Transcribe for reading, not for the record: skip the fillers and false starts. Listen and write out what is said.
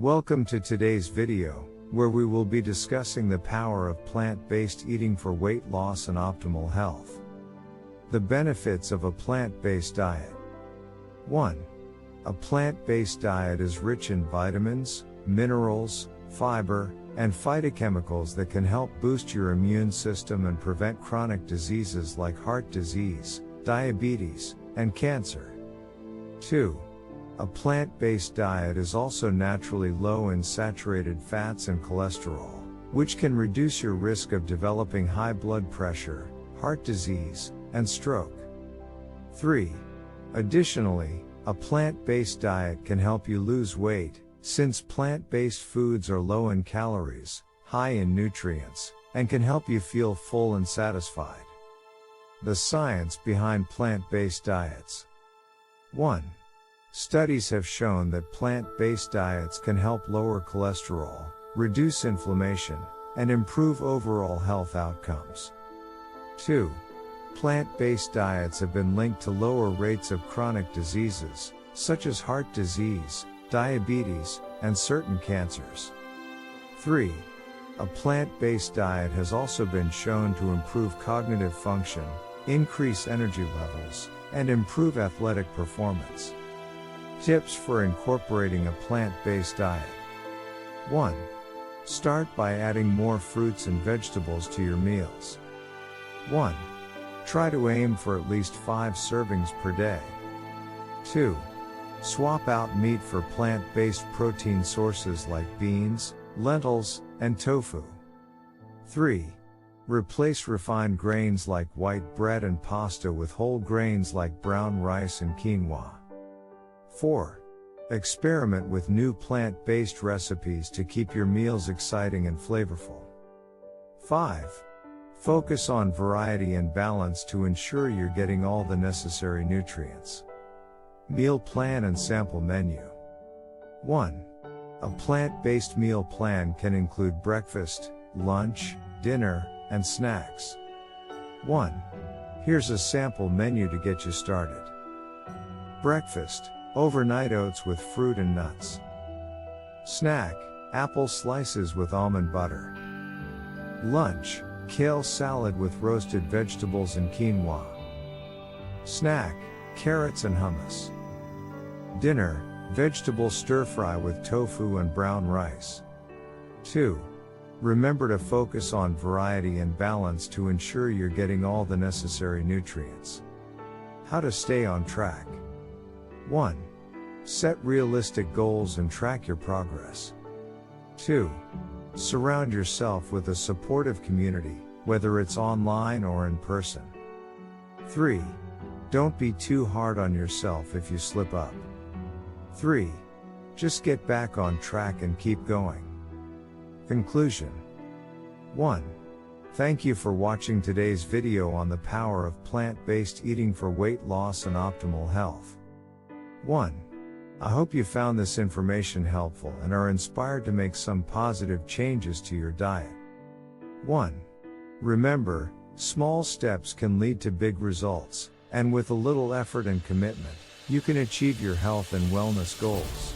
Welcome to today's video, where we will be discussing the power of plant-based eating for weight loss and optimal health. The benefits of a plant-based diet. 1. A plant-based diet is rich in vitamins, minerals, fiber, and phytochemicals that can help boost your immune system and prevent chronic diseases like heart disease, diabetes, and cancer. 2. A plant-based diet is also naturally low in saturated fats and cholesterol, which can reduce your risk of developing high blood pressure, heart disease, and stroke. 3. Additionally, a plant-based diet can help you lose weight, since plant-based foods are low in calories, high in nutrients, and can help you feel full and satisfied. The science behind plant-based diets. 1. Studies have shown that plant-based diets can help lower cholesterol, reduce inflammation, and improve overall health outcomes. 2. Plant-based diets have been linked to lower rates of chronic diseases, such as heart disease, diabetes, and certain cancers. 3. A plant-based diet has also been shown to improve cognitive function, increase energy levels, and improve athletic performance. Tips for incorporating a plant-based diet. 1. Start by adding more fruits and vegetables to your meals. 1. Try to aim for at least 5 servings per day. 2. Swap out meat for plant-based protein sources like beans, lentils, and tofu. 3. Replace refined grains like white bread and pasta with whole grains like brown rice and quinoa. 4. Experiment with new plant-based recipes to keep your meals exciting and flavorful. 5. Focus on variety and balance to ensure you're getting all the necessary nutrients. Meal plan and sample menu. 1. A plant-based meal plan can include breakfast, lunch, dinner, and snacks. 1. Here's a sample menu to get you started. Breakfast: overnight oats with fruit and nuts. Snack: apple slices with almond butter. Lunch: kale salad with roasted vegetables and quinoa. Snack: carrots and hummus. Dinner: vegetable stir-fry with tofu and brown rice. 2. Remember to focus on variety and balance to ensure you're getting all the necessary nutrients. How to stay on track. 1. Set realistic goals and track your progress. 2. Surround yourself with a supportive community, whether it's online or in person. 3. Don't be too hard on yourself if you slip up. 3. Just get back on track and keep going. Conclusion. 1. Thank you for watching today's video on the power of plant-based eating for weight loss and optimal health. 1. I hope you found this information helpful and are inspired to make some positive changes to your diet. 1. Remember, small steps can lead to big results, and with a little effort and commitment, you can achieve your health and wellness goals.